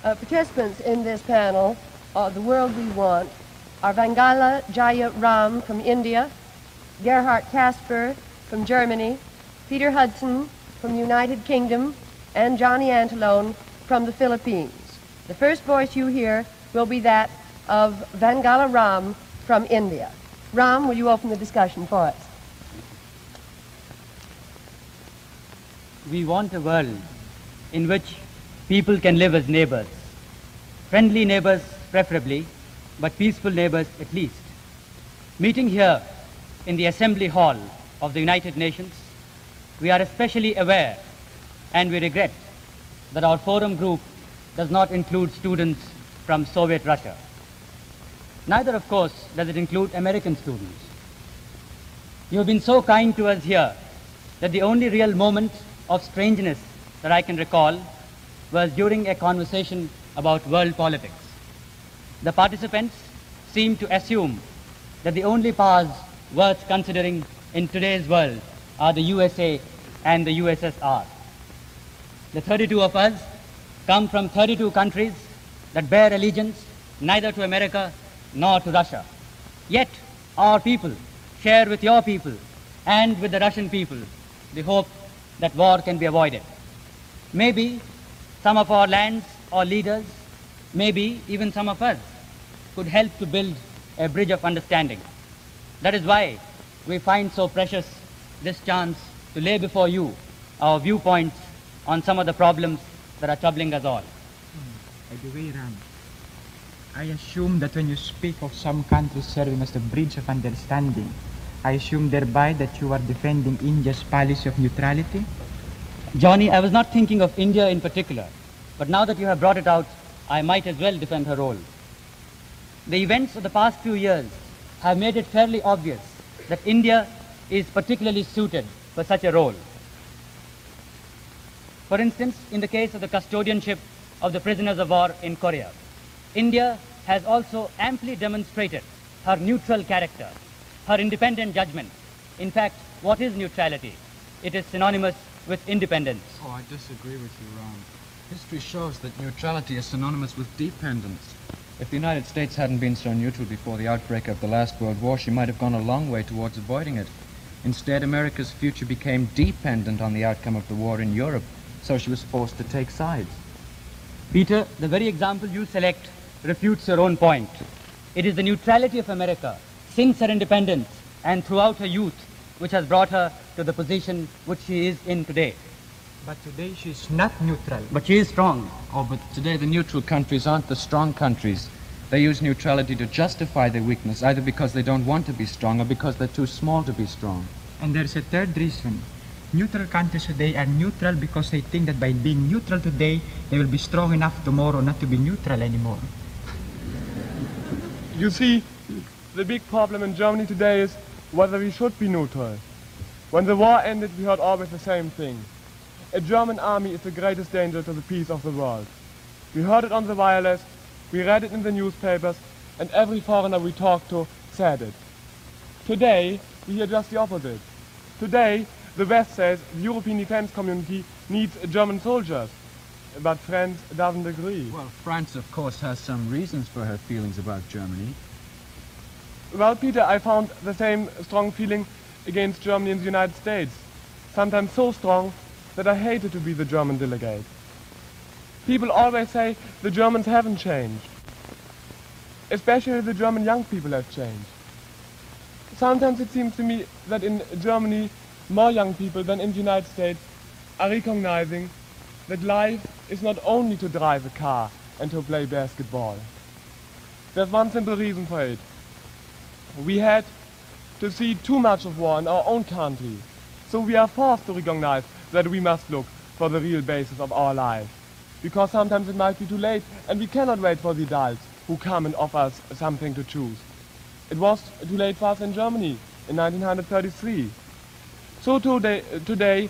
Participants in this panel, The World We Want, are Vangala Jaya Ram from India, Gerhard Casper from Germany, Peter Hudson from the United Kingdom, and Johnny Antalone from the Philippines. The first voice you hear will be that of Vangala Ram from India. Ram, will you open the discussion for us? We want a world in which people can live as neighbors. Friendly neighbors preferably, but peaceful neighbors at least. Meeting here in the Assembly Hall of the United Nations, we are especially aware and we regret that our forum group does not include students from Soviet Russia. Neither, of course, does it include American students. You have been so kind to us here that the only real moment of strangeness that I can recall was during a conversation about world politics. The participants seemed to assume that the only powers worth considering in today's world are the USA and the USSR. The 32 of us come from 32 countries that bear allegiance neither to America nor to Russia. Yet our people share with your people and with the Russian people the hope that war can be avoided. Maybe some of our lands or leaders, maybe even some of us, could help to build a bridge of understanding. That is why we find so precious this chance to lay before you our viewpoints on some of the problems that are troubling us all. By the way, Ram, I assume that when you speak of some countries serving as the bridge of understanding, I assume thereby that you are defending India's policy of neutrality? Johnny, I was not thinking of India in particular, but now that you have brought it out, I might as well defend her role. The events of the past few years have made it fairly obvious that India is particularly suited for such a role. For instance, in the case of the custodianship of the prisoners of war in Korea, India has also amply demonstrated her neutral character, her independent judgment. In fact, what is neutrality? It is synonymous with independence. Oh, I disagree with you, Ram. History shows that neutrality is synonymous with dependence. If the United States hadn't been so neutral before the outbreak of the last World War, she might have gone a long way towards avoiding it. Instead, America's future became dependent on the outcome of the war in Europe, so she was forced to take sides. Peter, the very example you select refutes your own point. It is the neutrality of America since her independence and throughout her youth which has brought her to the position which she is in today. But today she is not neutral. But she is strong. Oh, but today the neutral countries aren't the strong countries. They use neutrality to justify their weakness, either because they don't want to be strong or because they're too small to be strong. And there's a third reason. Neutral countries today are neutral because they think that by being neutral today, they will be strong enough tomorrow not to be neutral anymore. You see, the big problem in Germany today is whether we should be neutral. When the war ended, we heard always the same thing. A German army is the greatest danger to the peace of the world. We heard it on the wireless, we read it in the newspapers, and every foreigner we talked to said it. Today, we hear just the opposite. Today, the West says the European defense community needs German soldiers, but France doesn't agree. Well, France, of course, has some reasons for her feelings about Germany. Well, Peter, I found the same strong feeling against Germany in the United States. Sometimes so strong that I hated to be the German delegate. People always say the Germans haven't changed. Especially the German young people have changed. Sometimes it seems to me that in Germany, more young people than in the United States are recognizing that life is not only to drive a car and to play basketball. There's one simple reason for it. We had to see too much of war in our own country, so we are forced to recognize that we must look for the real basis of our life. Because sometimes it might be too late and we cannot wait for the adults who come and offer us something to choose. It was too late for us in Germany in 1933. So today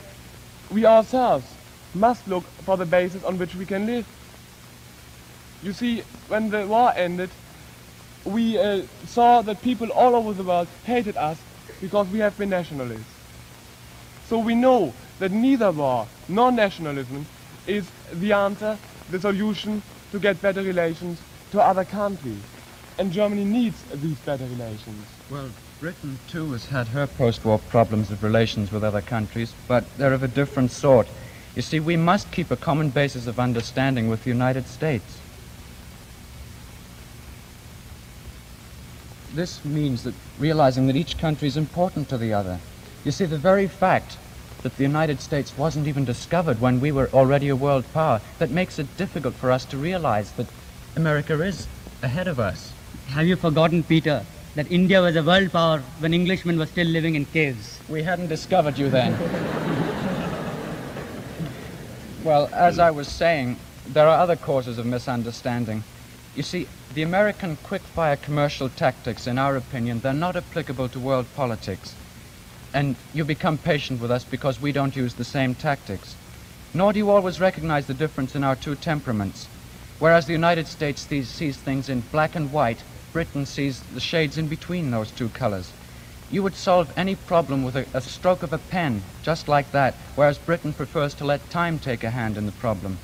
we ourselves must look for the basis on which we can live. You see, when the war ended, we saw that people all over the world hated us because we have been nationalists. So we know that neither war nor nationalism is the answer, the solution to get better relations to other countries. And Germany needs these better relations. Well, Britain, too, has had her post-war problems of relations with other countries, but they're of a different sort. You see, we must keep a common basis of understanding with the United States. This means that realizing that each country is important to the other. You see, the very fact that the United States wasn't even discovered when we were already a world power, that makes it difficult for us to realize that America is ahead of us. Have you forgotten, Peter, that India was a world power when Englishmen were still living in caves? We hadn't discovered you then. Well, as I was saying, there are other causes of misunderstanding. You see, the American quick-fire commercial tactics, in our opinion, they're not applicable to world politics. And you become patient with us because we don't use the same tactics. Nor do you always recognize the difference in our two temperaments. Whereas the United States sees things in black and white, Britain sees the shades in between those two colors. You would solve any problem with a stroke of a pen, just like that, whereas Britain prefers to let time take a hand in the problem.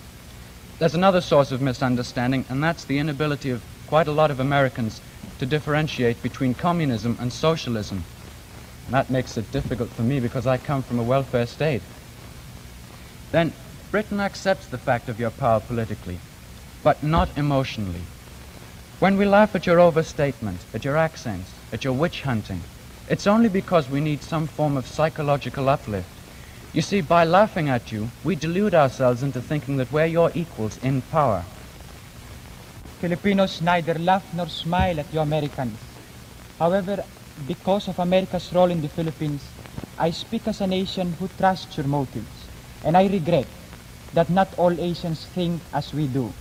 There's another source of misunderstanding, and that's the inability of quite a lot of Americans to differentiate between communism and socialism. And that makes it difficult for me because I come from a welfare state. Then Britain accepts the fact of your power politically, but not emotionally. When we laugh at your overstatement, at your accents, at your witch hunting, it's only because we need some form of psychological uplift. You see, by laughing at you, we delude ourselves into thinking that we're your equals in power. Filipinos neither laugh nor smile at you Americans. However, because of America's role in the Philippines, I speak as a nation who trusts your motives, and I regret that not all Asians think as we do.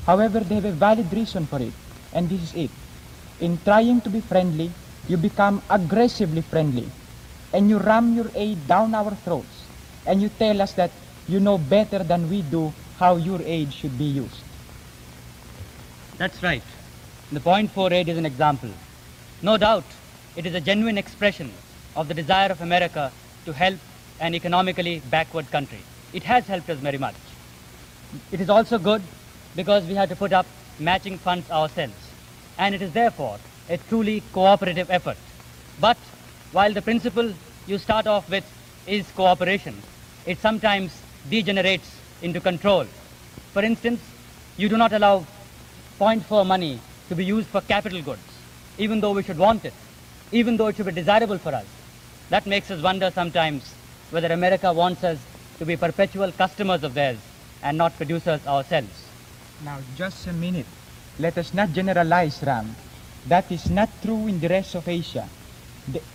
However, they have a valid reason for it, and this is it. In trying to be friendly, you become aggressively friendly, and you ram your aid down our throats, and you tell us that you know better than we do how your aid should be used. That's right. The .4 aid is an example. No doubt, it is a genuine expression of the desire of America to help an economically backward country. It has helped us very much. It is also good because we have to put up matching funds ourselves, and it is therefore a truly cooperative effort. But while the principle you start off with is cooperation, it sometimes degenerates into control. For instance, you do not allow .4 money to be used for capital goods, even though we should want it, even though it should be desirable for us. That makes us wonder sometimes whether America wants us to be perpetual customers of theirs and not producers ourselves. Now, just a minute. Let us not generalize, Ram. That is not true in the rest of Asia.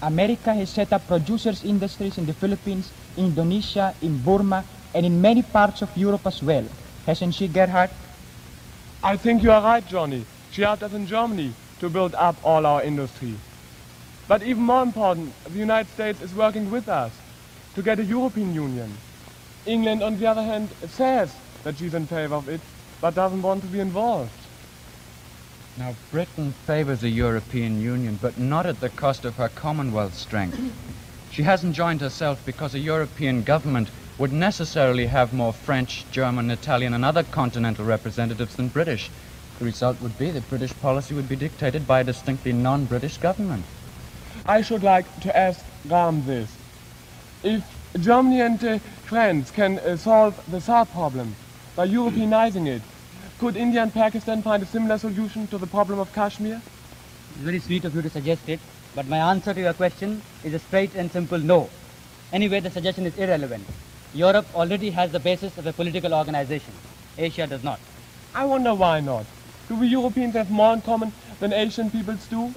America has set up producers' industries in the Philippines, Indonesia, in Burma, and in many parts of Europe as well. Hasn't she, Gerhard? I think you are right, Johnny. She helped us in Germany to build up all our industry. But even more important, the United States is working with us to get a European Union. England, on the other hand, says that she's in favor of it, but doesn't want to be involved. Now, Britain favors a European Union, but not at the cost of her Commonwealth strength. She hasn't joined herself because a European government would necessarily have more French, German, Italian, and other continental representatives than British. The result would be that British policy would be dictated by a distinctly non-British government. I should like to ask Ram this. If Germany and France can solve the South problem by Europeanizing it, could India and Pakistan find a similar solution to the problem of Kashmir? It's very sweet of you to suggest it, but my answer to your question is a straight and simple no. Anyway, the suggestion is irrelevant. Europe already has the basis of a political organization. Asia does not. I wonder why not. Do we Europeans have more in common than Asian peoples do?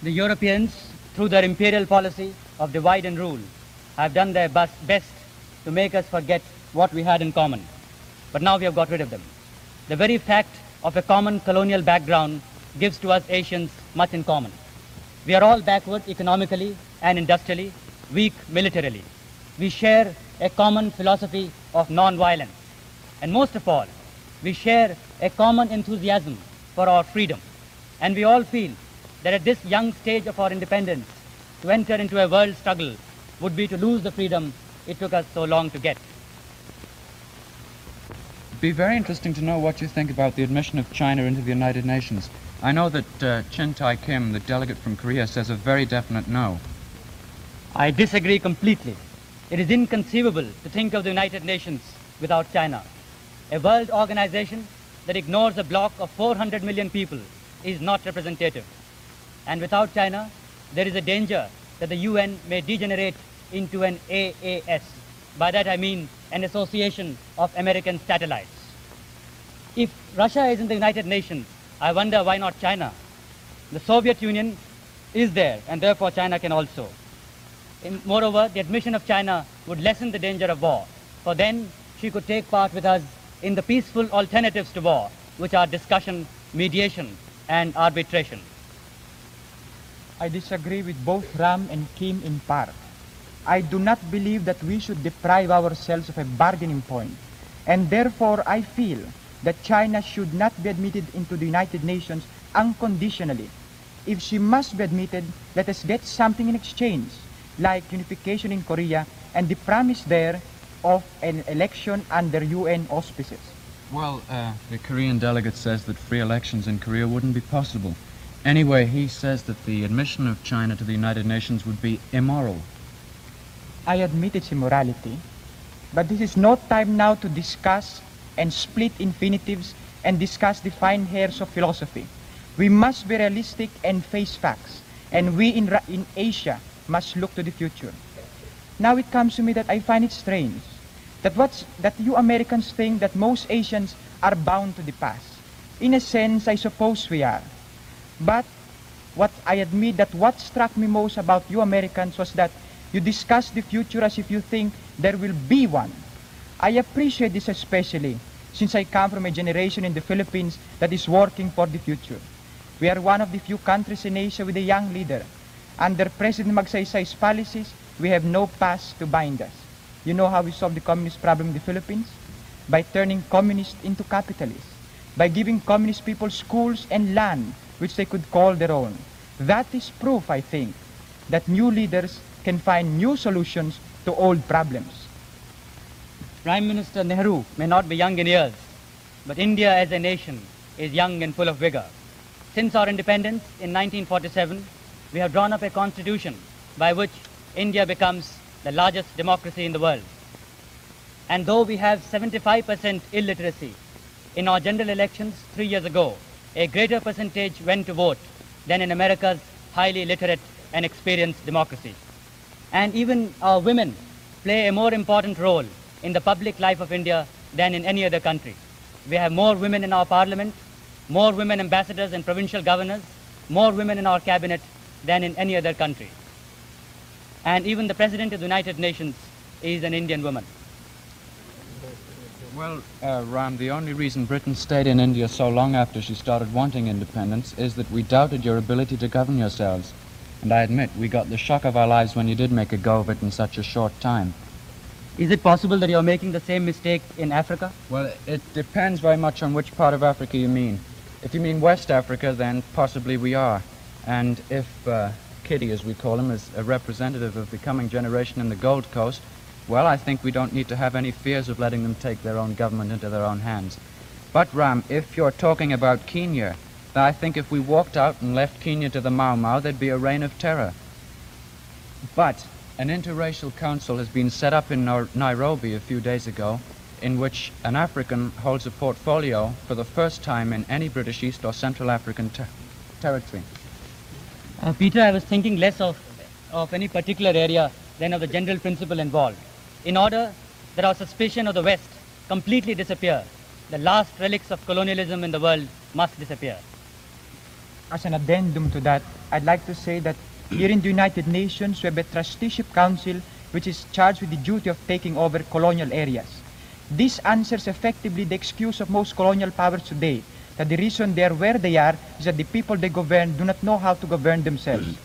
The Europeans, through their imperial policy of divide and rule, have done their best to make us forget what we had in common. But now we have got rid of them. The very fact of a common colonial background gives to us Asians much in common. We are all backward economically and industrially, weak militarily. We share a common philosophy of non-violence. And most of all, we share a common enthusiasm for our freedom. And we all feel that at this young stage of our independence, to enter into a world struggle would be to lose the freedom it took us so long to get. It'd be very interesting to know what you think about the admission of China into the United Nations. I know that Chin Tai Kim, the delegate from Korea, says a very definite no. I disagree completely. It is inconceivable to think of the United Nations without China. A world organization that ignores a bloc of 400 million people is not representative. And without China, there is a danger that the UN may degenerate into an AAS. By that I mean an association of American satellites. If Russia is in the United Nations, I wonder why not China? The Soviet Union is there, and therefore China can also. Moreover, the admission of China would lessen the danger of war, for then she could take part with us in the peaceful alternatives to war, which are discussion, mediation, and arbitration. I disagree with both Ram and Kim in part. I do not believe that we should deprive ourselves of a bargaining point, and therefore I feel that China should not be admitted into the United Nations unconditionally. If she must be admitted, let us get something in exchange, like unification in Korea and the promise there of an election under UN auspices. Well, the Korean delegate says that free elections in Korea wouldn't be possible. Anyway, he says that the admission of China to the United Nations would be immoral. I admit its immorality, but this is no time now to discuss and split infinitives and discuss the fine hairs of philosophy. We must be realistic and face facts, and we in Asia must look to the future. Now it comes to me that I find it strange that you Americans think that most Asians are bound to the past. In a sense, I suppose we are. But what I admit that what struck me most about you Americans was that you discuss the future as if you think there will be one. I appreciate this especially since I come from a generation in the Philippines that is working for the future. We are one of the few countries in Asia with a young leader. Under President Magsaysay's policies, we have no past to bind us. You know how we solved the communist problem in the Philippines? By turning communists into capitalists. By giving communist people schools and land which they could call their own. That is proof, I think, that new leaders can find new solutions to old problems. Prime Minister Nehru may not be young in years, but India as a nation is young and full of vigor. Since our independence in 1947, we have drawn up a constitution by which India becomes the largest democracy in the world. And though we have 75% illiteracy, in our general elections 3 years ago, a greater percentage went to vote than in America's highly literate and experienced democracy. And even our women play a more important role in the public life of India than in any other country. We have more women in our parliament, more women ambassadors and provincial governors, more women in our cabinet than in any other country. And even the President of the United Nations is an Indian woman. Well, Ram, the only reason Britain stayed in India so long after she started wanting independence is that we doubted your ability to govern yourselves. And I admit, we got the shock of our lives when you did make a go of it in such a short time. Is it possible that you're making the same mistake in Africa? Well, it depends very much on which part of Africa you mean. If you mean West Africa, then possibly we are. And if Kitty, as we call him, is a representative of the coming generation in the Gold Coast, well, I think we don't need to have any fears of letting them take their own government into their own hands. But, Ram, if you're talking about Kenya, then I think if we walked out and left Kenya to the Mau Mau, there'd be a reign of terror. But an interracial council has been set up in Nairobi a few days ago, in which an African holds a portfolio for the first time in any British East or Central African territory. Peter, I was thinking less of any particular area than of the general principle involved. In order that our suspicion of the West completely disappear, the last relics of colonialism in the world must disappear. As an addendum to that, I'd like to say that here in the United Nations, we have a trusteeship council which is charged with the duty of taking over colonial areas. This answers effectively the excuse of most colonial powers today, that the reason they are where they are is that the people they govern do not know how to govern themselves.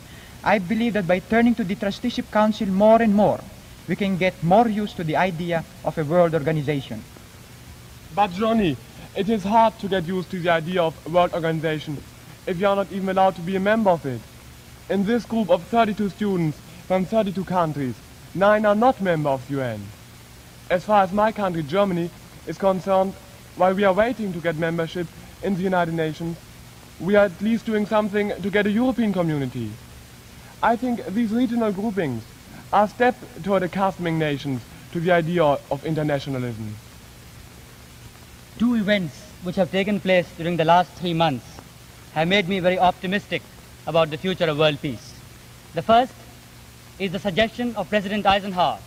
I believe that by turning to the trusteeship council more and more, we can get more used to the idea of a world organization. But Johnny, it is hard to get used to the idea of a world organization if you are not even allowed to be a member of it. In this group of 32 students from 32 countries, 9 are not members of the UN. As far as my country, Germany, is concerned, while we are waiting to get membership in the United Nations, we are at least doing something to get a European community. I think these regional groupings are a step toward accustoming nations to the idea of internationalism. Two events which have taken place during the last 3 months have made me very optimistic about the future of world peace. The first is the suggestion of President Eisenhower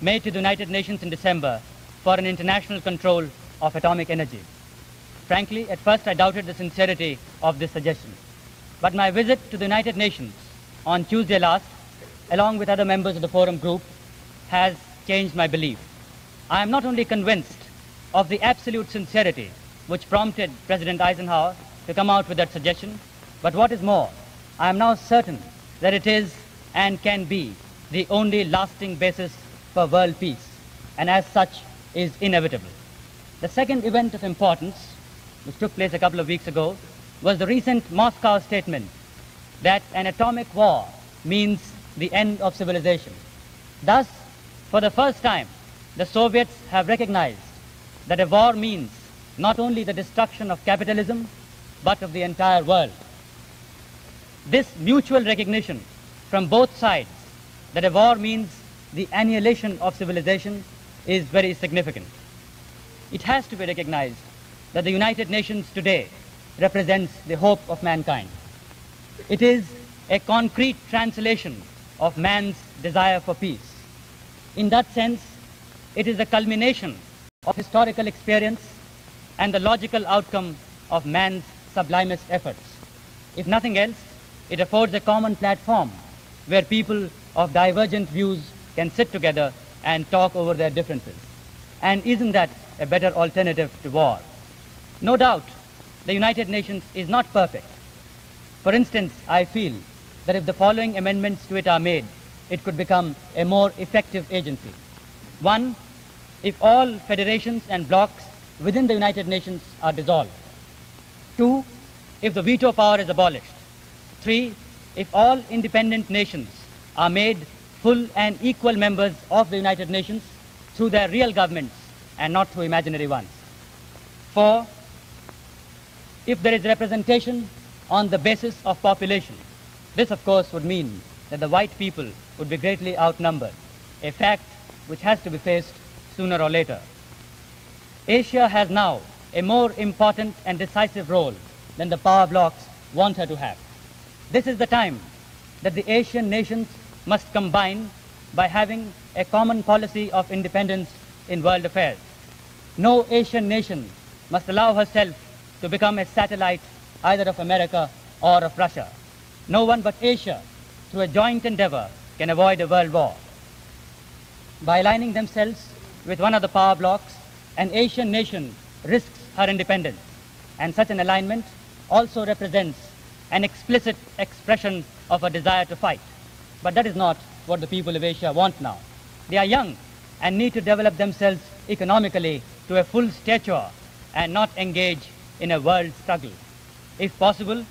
made to the United Nations in December for an international control of atomic energy. Frankly, at first I doubted the sincerity of this suggestion. But my visit to the United Nations on Tuesday last, along with other members of the Forum Group, has changed my belief. I am not only convinced of the absolute sincerity which prompted President Eisenhower to come out with that suggestion, but what is more, I am now certain that it is and can be the only lasting basis for world peace, and as such is inevitable. The second event of importance, which took place a couple of weeks ago, was the recent Moscow statement that an atomic war means the end of civilization. Thus, for the first time, the Soviets have recognized that a war means not only the destruction of capitalism, but of the entire world. This mutual recognition from both sides that a war means the annihilation of civilization is very significant. It has to be recognized that the United Nations today represents the hope of mankind. It is a concrete translation of man's desire for peace. In that sense, it is the culmination of historical experience and the logical outcome of man's sublimest efforts. If nothing else, it affords a common platform where people of divergent views can sit together and talk over their differences. And isn't that a better alternative to war? No doubt, the United Nations is not perfect. For instance, I feel that if the following amendments to it are made, it could become a more effective agency. 1, if all federations and blocs within the United Nations are dissolved. 2, if the veto power is abolished. 3, if all independent nations are made full and equal members of the United Nations through their real governments and not through imaginary ones. 4, if there is representation on the basis of population. This, of course, would mean that the white people would be greatly outnumbered, a fact which has to be faced sooner or later. Asia has now a more important and decisive role than the power blocs want her to have. This is the time that the Asian nations must combine by having a common policy of independence in world affairs. No Asian nation must allow herself to become a satellite either of America or of Russia. No one but Asia, through a joint endeavor, can avoid a world war. By aligning themselves with one of the power blocs, an Asian nation risks her independence, and such an alignment also represents an explicit expression of a desire to fight. But that is not what the people of Asia want now. They are young and need to develop themselves economically to a full stature and not engage in a world struggle. If possible,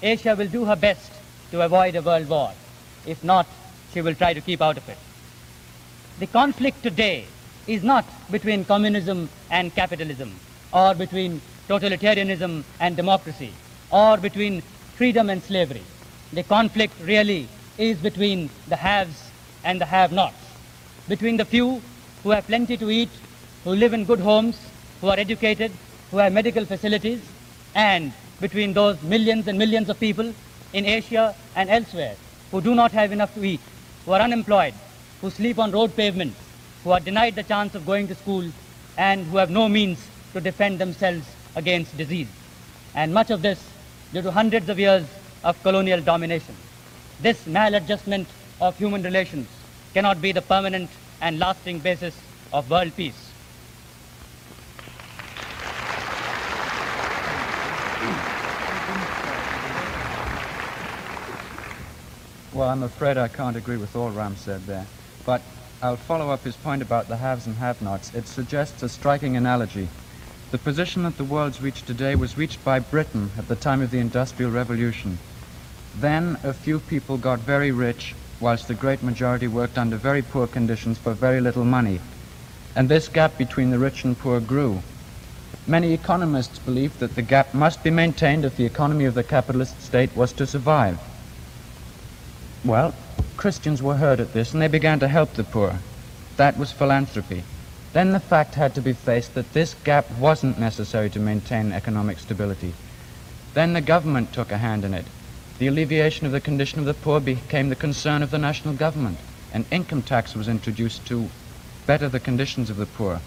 Asia will do her best to avoid a world war. If not, she will try to keep out of it. The conflict today is not between communism and capitalism, or between totalitarianism and democracy, or between freedom and slavery. The conflict really is between the haves and the have-nots, between the few who have plenty to eat, who live in good homes, who are educated, who have medical facilities, and between those millions and millions of people in Asia and elsewhere who do not have enough to eat, who are unemployed, who sleep on road pavements, who are denied the chance of going to school, and who have no means to defend themselves against disease. And much of this due to hundreds of years of colonial domination. This maladjustment of human relations cannot be the permanent and lasting basis of world peace. Well, I'm afraid I can't agree with all Ram said there, but I'll follow up his point about the haves and have-nots. It suggests a striking analogy. The position that the world's reached today was reached by Britain at the time of the Industrial Revolution. Then a few people got very rich, whilst the great majority worked under very poor conditions for very little money. And this gap between the rich and poor grew. Many economists believed that the gap must be maintained if the economy of the capitalist state was to survive. Well, Christians were heard at this, and they began to help the poor. That was philanthropy. Then the fact had to be faced that this gap wasn't necessary to maintain economic stability. Then the government took a hand in it. The alleviation of the condition of the poor became the concern of the national government. An income tax was introduced to better the conditions of the poor.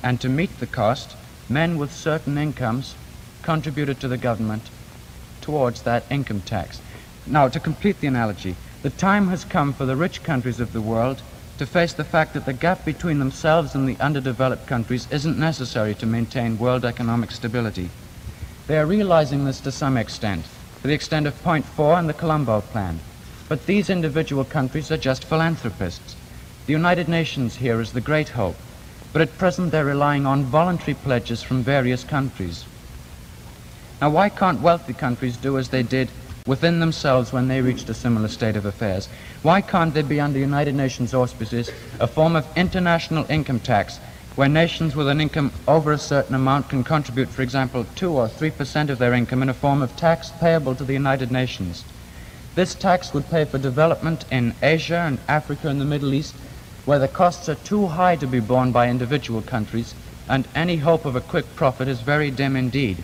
And to meet the cost, men with certain incomes contributed to the government towards that income tax. Now, to complete the analogy, the time has come for the rich countries of the world to face the fact that the gap between themselves and the underdeveloped countries isn't necessary to maintain world economic stability. They are realizing this to some extent, to the extent of Point 4 and the Colombo Plan. But these individual countries are just philanthropists. The United Nations here is the great hope, but at present they're relying on voluntary pledges from various countries. Now, why can't wealthy countries do as they did within themselves when they reached a similar state of affairs? Why can't there be under United Nations auspices a form of international income tax where nations with an income over a certain amount can contribute, for example, 2 or 3% of their income in a form of tax payable to the United Nations? This tax would pay for development in Asia and Africa and the Middle East, where the costs are too high to be borne by individual countries, and any hope of a quick profit is very dim indeed.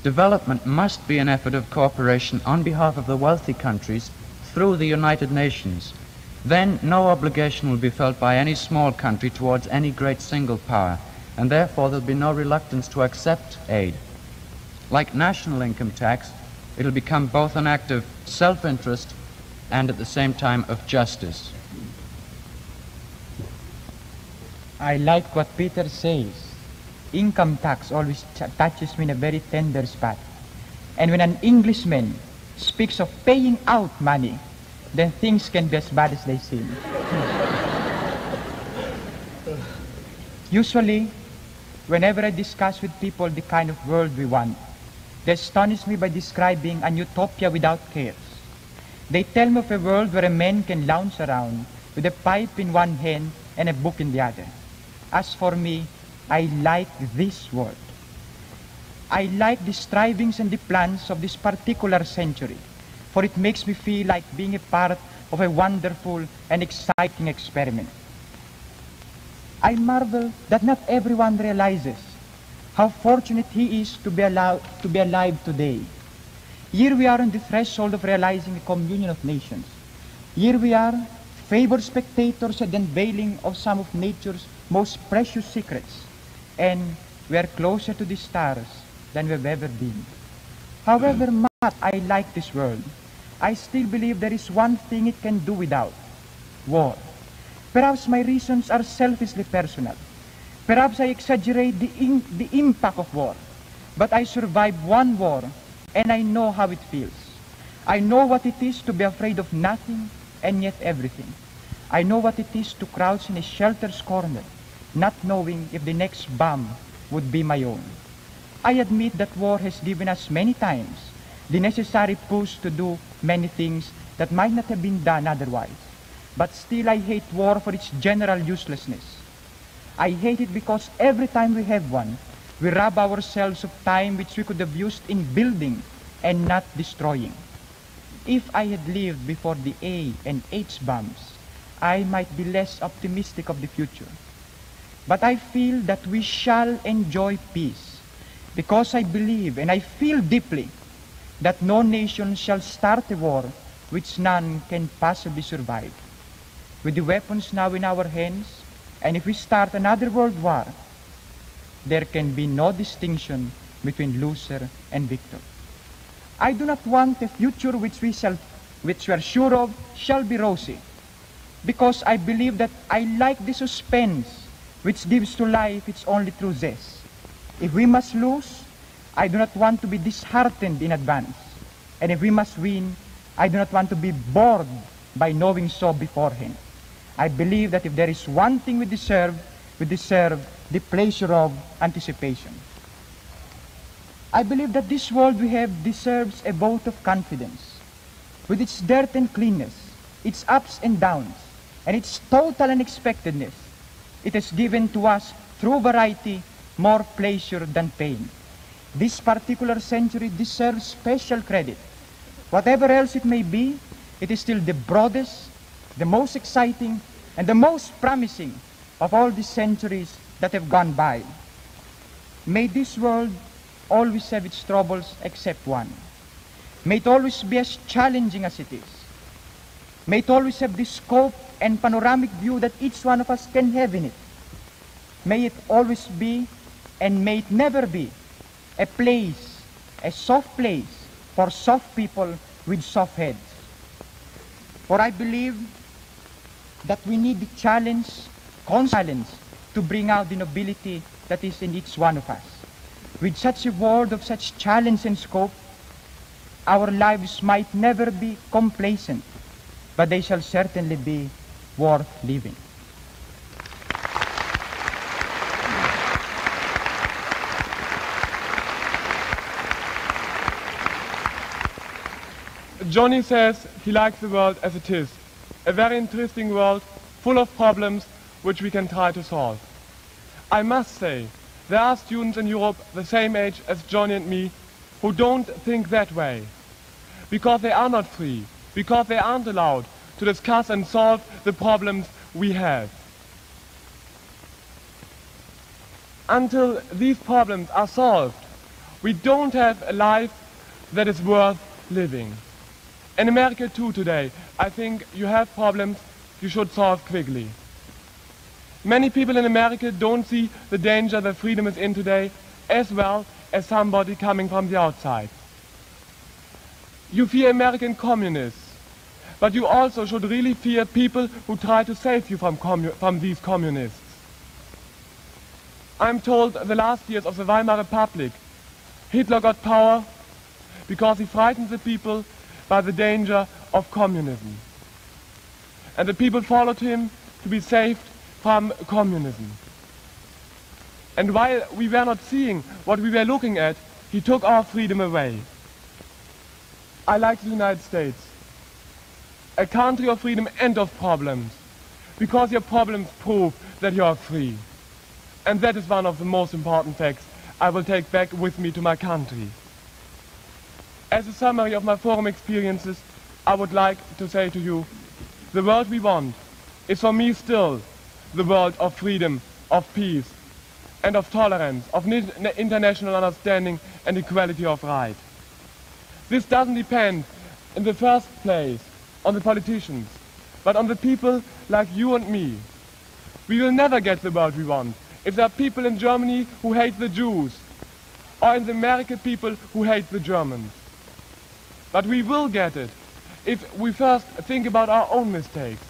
Development must be an effort of cooperation on behalf of the wealthy countries through the United Nations. Then no obligation will be felt by any small country towards any great single power, and therefore there'll be no reluctance to accept aid. Like national income tax, it'll become both an act of self-interest and at the same time of justice. I like what Peter says. Income tax always touches me in a very tender spot. And when an Englishman speaks of paying out money, then things can be as bad as they seem. Usually, whenever I discuss with people the kind of world we want, they astonish me by describing an utopia without cares. They tell me of a world where a man can lounge around with a pipe in one hand and a book in the other. As for me, I like this world. I like the strivings and the plans of this particular century, for it makes me feel like being a part of a wonderful and exciting experiment. I marvel that not everyone realizes how fortunate he is to be alive today. Here we are on the threshold of realizing a communion of nations. Here we are, favored spectators at the unveiling of some of nature's most precious secrets, and we are closer to the stars than we've ever been. However much I like this world, I still believe there is one thing it can do without: war. Perhaps my reasons are selfishly personal. Perhaps I exaggerate the impact of war. But I survived one war, and I know how it feels. I know what it is to be afraid of nothing and yet everything. I know what it is to crouch in a shelter's corner, not knowing if the next bomb would be my own. I admit that war has given us many times the necessary push to do many things that might not have been done otherwise. But still I hate war for its general uselessness. I hate it because every time we have one, we rob ourselves of time which we could have used in building and not destroying. If I had lived before the A and H bombs, I might be less optimistic of the future. But I feel that we shall enjoy peace, because I believe and I feel deeply that no nation shall start a war which none can possibly survive. With the weapons now in our hands, and if we start another world war, there can be no distinction between loser and victor. I do not want a future which we are sure of shall be rosy, because I believe that I like the suspense which gives to life its only true zest. If we must lose, I do not want to be disheartened in advance. And if we must win, I do not want to be bored by knowing so beforehand. I believe that if there is one thing we deserve the pleasure of anticipation. I believe that this world we have deserves a vote of confidence. With its dirt and cleanness, its ups and downs, and its total unexpectedness, it has given to us, through variety, more pleasure than pain. This particular century deserves special credit. Whatever else it may be, it is still the broadest, the most exciting, and the most promising of all the centuries that have gone by. May this world always have its troubles except one. May it always be as challenging as it is. May it always have the scope and panoramic view that each one of us can have in it. May it always be, and may it never be, a place, a soft place for soft people with soft heads. For I believe that we need the challenge, constant challenge, to bring out the nobility that is in each one of us. With such a world of such challenge and scope, our lives might never be complacent, but they shall certainly be worth living. Johnny says he likes the world as it is, a very interesting world full of problems which we can try to solve. I must say, there are students in Europe the same age as Johnny and me who don't think that way, because they are not free, because they aren't allowed to discuss and solve the problems we have. Until these problems are solved, we don't have a life that is worth living. In America too today, I think you have problems you should solve quickly. Many people in America don't see the danger that freedom is in today as well as somebody coming from the outside. You fear American communists, but you also should really fear people who try to save you from these communists. I'm told the last years of the Weimar Republic, Hitler got power because he frightened the people by the danger of communism. And the people followed him to be saved from communism. And while we were not seeing what we were looking at, he took our freedom away. I like the United States, a country of freedom and of problems, because your problems prove that you are free. And that is one of the most important facts I will take back with me to my country. As a summary of my forum experiences, I would like to say to you, the world we want is for me still the world of freedom, of peace, and of tolerance, of international understanding and equality of right. This doesn't depend in the first place on the politicians, but on the people like you and me. We will never get the world we want if there are people in Germany who hate the Jews, or in the American people who hate the Germans. But we will get it if we first think about our own mistakes,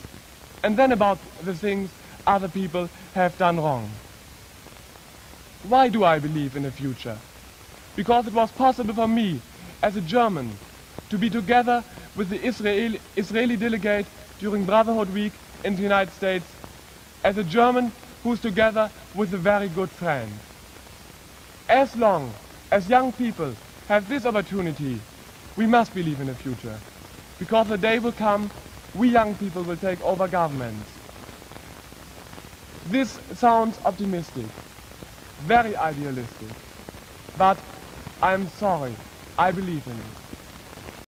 and then about the things other people have done wrong. Why do I believe in the future? Because it was possible for me, as a German, to be together with the Israeli delegate during Brotherhood Week in the United States, as a German who's together with a very good friend. As long as young people have this opportunity, we must believe in the future, because the day will come, we young people will take over governments. This sounds optimistic, very idealistic, but I'm sorry, I believe in it.